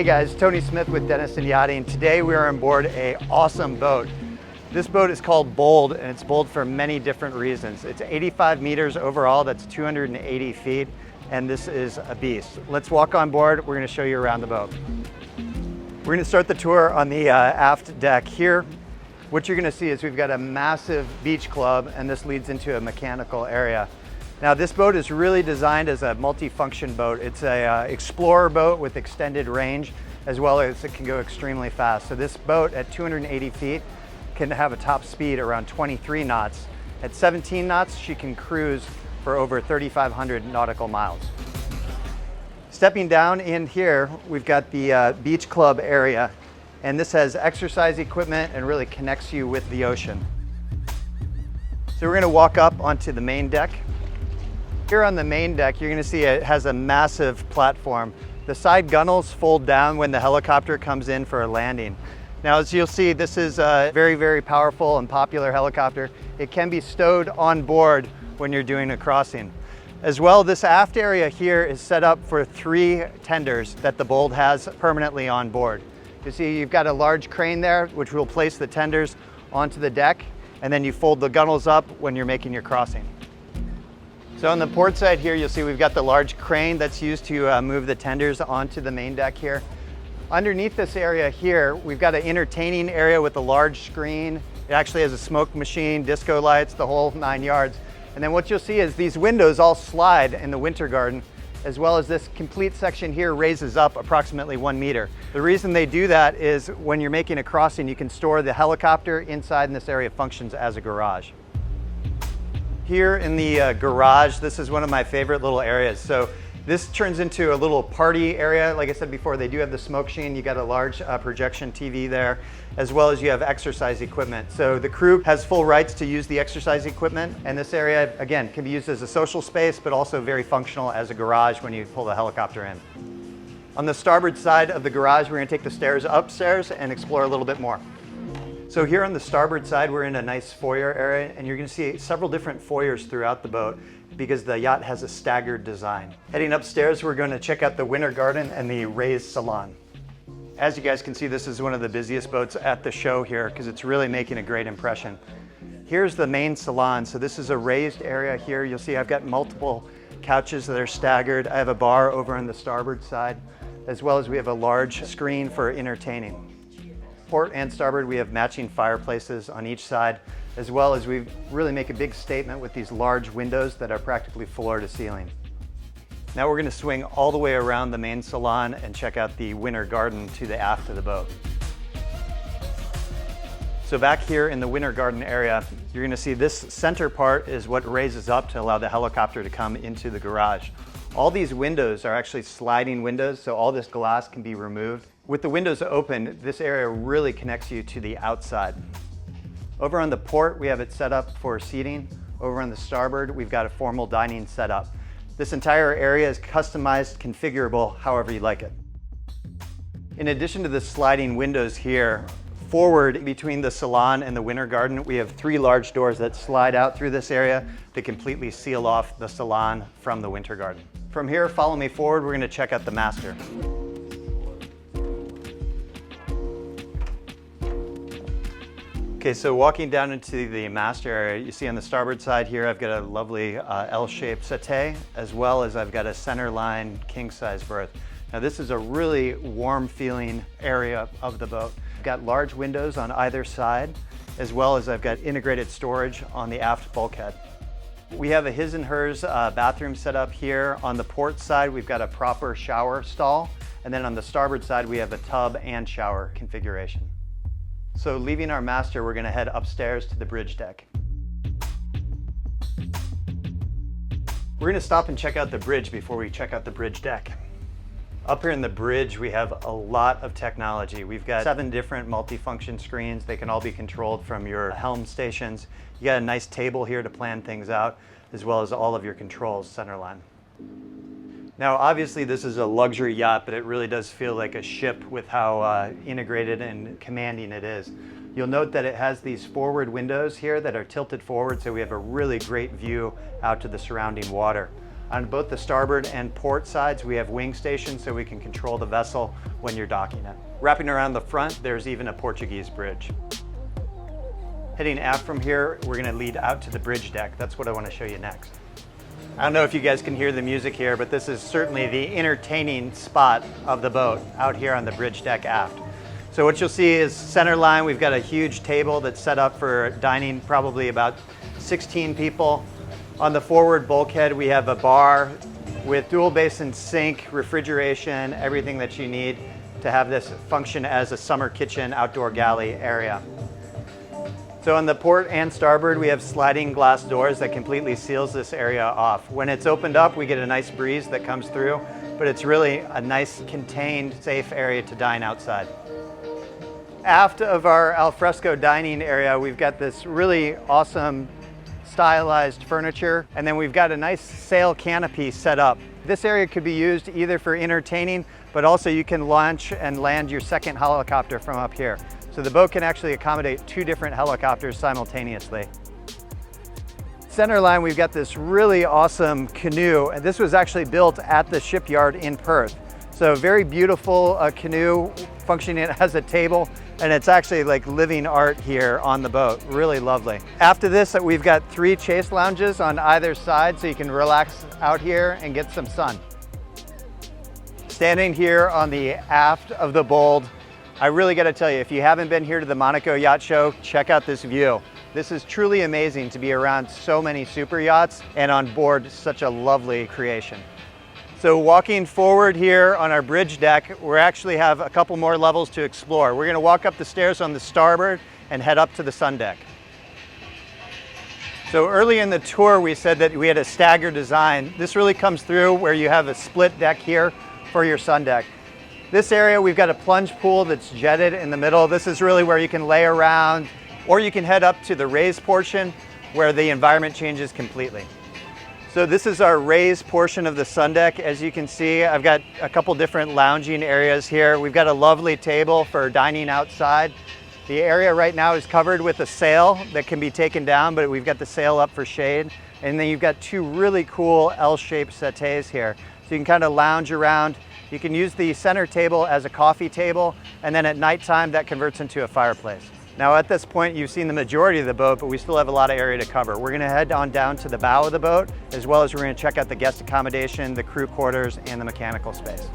Hey guys, Tony Smith with Dennis and Yachting. Today we are on board a awesome boat. This boat is called Bold, and it's bold for many different reasons. It's 85 meters overall, that's 280 feet, and this is a beast. Let's walk on board, we're gonna show you around the boat. We're gonna start the tour on the aft deck here. What you're gonna see is we've got a massive beach club, and this leads into a mechanical area. Now this boat is really designed as a multi-function boat. It's a explorer boat with extended range, as well as it can go extremely fast. So this boat at 280 feet can have a top speed around 23 knots. At 17 knots, she can cruise for over 3,500 nautical miles. Stepping down in here, we've got the beach club area, and this has exercise equipment and really connects you with the ocean. So we're gonna walk up onto the main deck. Here on the main deck, you're gonna see it has a massive platform. The side gunnels fold down when the helicopter comes in for a landing. Now, as you'll see, this is a very, very powerful and popular helicopter. It can be stowed on board when you're doing a crossing. As well, this aft area here is set up for 3 tenders that the Bold has permanently on board. You see, you've got a large crane there, which will place the tenders onto the deck, and then you fold the gunnels up when you're making your crossing. So on the port side here, you'll see we've got the large crane that's used to move the tenders onto the main deck here. Underneath this area here, we've got an entertaining area with a large screen. It actually has a smoke machine, disco lights, the whole 9 yards. And then what you'll see is these windows all slide in the winter garden, as well as this complete section here raises up approximately 1 meter. The reason they do that is when you're making a crossing, you can store the helicopter inside, and this area functions as a garage. Here in the garage, this is one of my favorite little areas. So this turns into a little party area. Like I said before, they do have the smoke machine. You got a large projection TV there, as well as you have exercise equipment. So the crew has full rights to use the exercise equipment. And this area, again, can be used as a social space, but also very functional as a garage when you pull the helicopter in. On the starboard side of the garage, we're gonna take the stairs upstairs and explore a little bit more. So here on the starboard side, we're in a nice foyer area, and you're gonna see several different foyers throughout the boat because the yacht has a staggered design. Heading upstairs, we're gonna check out the winter garden and the raised salon. As you guys can see, this is one of the busiest boats at the show here because it's really making a great impression. Here's the main salon. So this is a raised area here. You'll see I've got multiple couches that are staggered. I have a bar over on the starboard side, as well as we have a large screen for entertaining. Port and starboard, we have matching fireplaces on each side, as well as we really make a big statement with these large windows that are practically floor to ceiling. Now we're gonna swing all the way around the main salon and check out the winter garden to the aft of the boat. So back here in the winter garden area, you're gonna see this center part is what raises up to allow the helicopter to come into the garage. All these windows are actually sliding windows, so all this glass can be removed. With the windows open, this area really connects you to the outside. Over on the port, we have it set up for seating. Over on the starboard, we've got a formal dining set up. This entire area is customized, configurable, however you like it. In addition to the sliding windows here, forward between the salon and the winter garden, we have 3 large doors that slide out through this area to completely seal off the salon from the winter garden. From here, follow me forward, we're gonna check out the master. Okay, so walking down into the master area, you see on the starboard side here, I've got a lovely L-shaped settee, as well as I've got a centerline king-size berth. Now this is a really warm feeling area of the boat. I've got large windows on either side, as well as I've got integrated storage on the aft bulkhead. We have a his and hers bathroom set up here. On the port side, we've got a proper shower stall, and then on the starboard side, we have a tub and shower configuration. So leaving our master, we're gonna head upstairs to the bridge deck. We're gonna stop and check out the bridge before we check out the bridge deck. Up here in the bridge, we have a lot of technology. We've got 7 different multifunction screens. They can all be controlled from your helm stations. You got a nice table here to plan things out, as well as all of your controls centerline. Now, obviously this is a luxury yacht, but it really does feel like a ship with how integrated and commanding it is. You'll note that it has these forward windows here that are tilted forward, so we have a really great view out to the surrounding water. On both the starboard and port sides, we have wing stations so we can control the vessel when you're docking it. Wrapping around the front, there's even a Portuguese bridge. Heading aft from here, we're gonna lead out to the bridge deck. That's what I wanna show you next. I don't know if you guys can hear the music here, but this is certainly the entertaining spot of the boat out here on the bridge deck aft. So what you'll see is center line, we've got a huge table that's set up for dining, probably about 16 people. On the forward bulkhead, we have a bar with dual basin sink, refrigeration, everything that you need to have this function as a summer kitchen, outdoor galley area. So on the port and starboard, we have sliding glass doors that completely seals this area off. When it's opened up, we get a nice breeze that comes through, but it's really a nice, contained, safe area to dine outside. Aft of our alfresco dining area, we've got this really awesome stylized furniture, and then we've got a nice sail canopy set up. This area could be used either for entertaining, but also you can launch and land your second helicopter from up here. So the boat can actually accommodate 2 different helicopters simultaneously. Center line, we've got this really awesome canoe, and this was actually built at the shipyard in Perth. So very beautiful canoe functioning as a table, and it's actually like living art here on the boat. Really lovely. After this, we've got 3 chase lounges on either side, so you can relax out here and get some sun. Standing here on the aft of the Bold, I really got to tell you, if you haven't been here to the Monaco Yacht Show, check out this view. This is truly amazing to be around so many super yachts and on board such a lovely creation. So walking forward here on our bridge deck, we actually have a couple more levels to explore. We're going to walk up the stairs on the starboard and head up to the Sundeck. So early in the tour, we said that we had a staggered design. This really comes through where you have a split deck here for your Sundeck. This area, we've got a plunge pool that's jetted in the middle. This is really where you can lay around, or you can head up to the raised portion where the environment changes completely. So this is our raised portion of the Sundeck. As you can see, I've got a couple different lounging areas here. We've got a lovely table for dining outside. The area right now is covered with a sail that can be taken down, but we've got the sail up for shade. And then you've got 2 really cool L-shaped settees here. So you can kind of lounge around. You can use the center table as a coffee table, and then at nighttime that converts into a fireplace. Now at this point you've seen the majority of the boat, but we still have a lot of area to cover. We're gonna head on down to the bow of the boat, as well as we're gonna check out the guest accommodation, the crew quarters, and the mechanical space.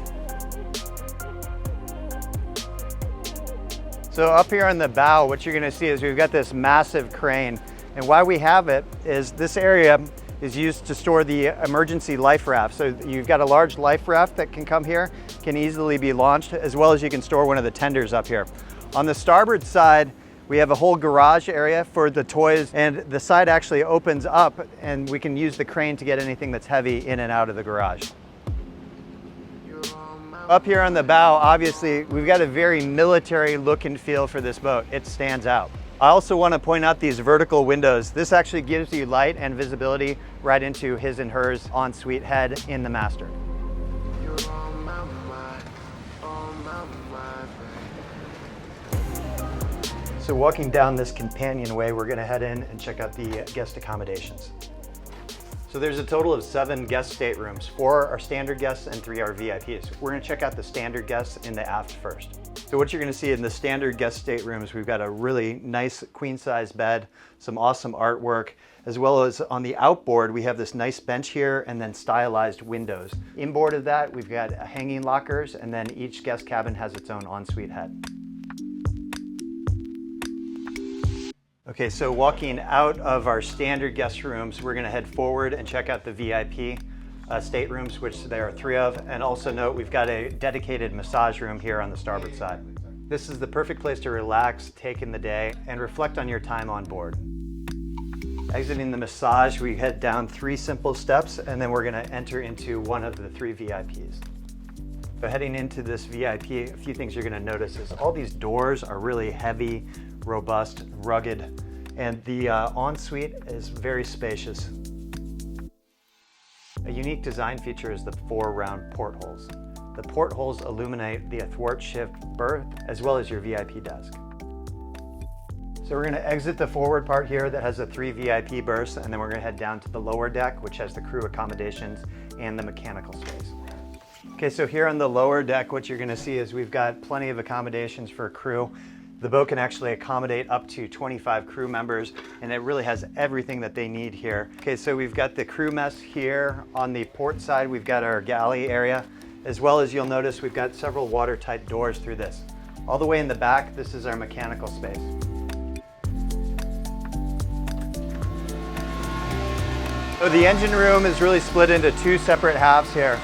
So up here on the bow, what you're gonna see is we've got this massive crane, and why we have it is this area is used to store the emergency life raft. So you've got a large life raft that can come here, can easily be launched, as well as you can store one of the tenders up here. On the starboard side, we have a whole garage area for the toys, and the side actually opens up and we can use the crane to get anything that's heavy in and out of the garage. Up here on the bow, obviously, we've got a very military look and feel for this boat. It stands out. I also want to point out these vertical windows. This actually gives you light and visibility right into his and hers ensuite head in the master. So walking down this companionway, we're going to head in and check out the guest accommodations. So there's a total of 7 guest staterooms. 4 are standard guests and 3 are VIPs. We're going to check out the standard guests in the aft first. So what you're going to see in the standard guest staterooms, we've got a really nice queen-size bed, some awesome artwork, as well as on the outboard, we have this nice bench here and then stylized windows. Inboard of that, we've got hanging lockers, and then each guest cabin has its own ensuite head. Okay, so walking out of our standard guest rooms, we're going to head forward and check out the VIP staterooms, which there are 3 of, and also note we've got a dedicated massage room here on the starboard side. This is the perfect place to relax, take in the day, and reflect on your time on board. Exiting the massage, we head down 3 simple steps, and then we're going to enter into one of the 3 VIPs. So heading into this VIP, a few things you're going to notice is all these doors are really heavy, robust, rugged, and the ensuite is very spacious. A unique design feature is the 4 round portholes. The portholes illuminate the athwart shift berth as well as your VIP desk. So we're gonna exit the forward part here that has the 3 VIP berths, and then we're gonna head down to the lower deck, which has the crew accommodations and the mechanical space. Okay, so here on the lower deck, what you're gonna see is we've got plenty of accommodations for crew. The boat can actually accommodate up to 25 crew members, and it really has everything that they need here. Okay, so we've got the crew mess here. On the port side, we've got our galley area, as well as you'll notice we've got several watertight doors through this. All the way in the back, this is our mechanical space. So the engine room is really split into 2 separate halves here.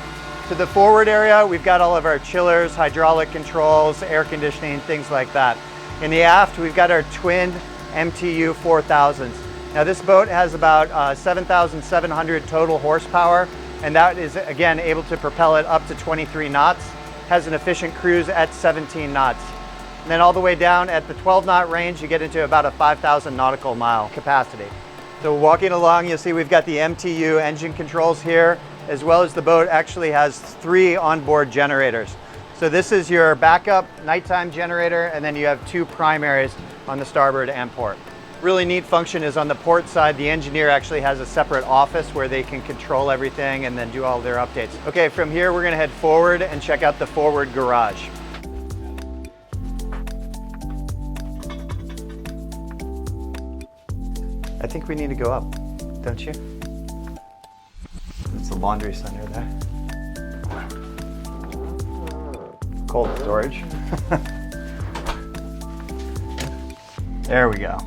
To the forward area, we've got all of our chillers, hydraulic controls, air conditioning, things like that. In the aft, we've got our twin MTU 4000s. Now this boat has about 7,700 total horsepower, and that is again able to propel it up to 23 knots, has an efficient cruise at 17 knots. And then all the way down at the 12 knot range, you get into about a 5,000 nautical mile capacity. So walking along, you'll see we've got the MTU engine controls here, as well as the boat actually has 3 onboard generators. So this is your backup nighttime generator, and then you have 2 primaries on the starboard and port. Really neat function is on the port side, the engineer actually has a separate office where they can control everything and then do all their updates. Okay, from here we're gonna head forward and check out the forward garage. I think we need to go up, don't you? It's the laundry center there. Cold storage. There we go.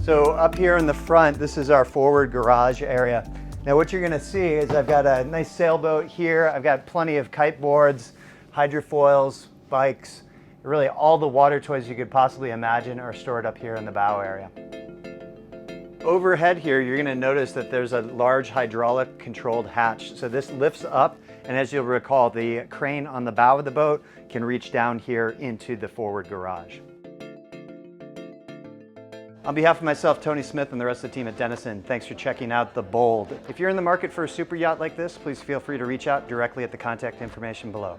So up here in the front, this is our forward garage area. Now what you're gonna see is I've got a nice sailboat here. I've got plenty of kite boards, hydrofoils, bikes. Really all the water toys you could possibly imagine are stored up here in the bow area. Overhead here, you're going to notice that there's a large hydraulic controlled hatch. So this lifts up, and as you'll recall, the crane on the bow of the boat can reach down here into the forward garage. On behalf of myself, Tony Smith, and the rest of the team at Denison, thanks for checking out the Bold. If you're in the market for a super yacht like this, please feel free to reach out directly at the contact information below.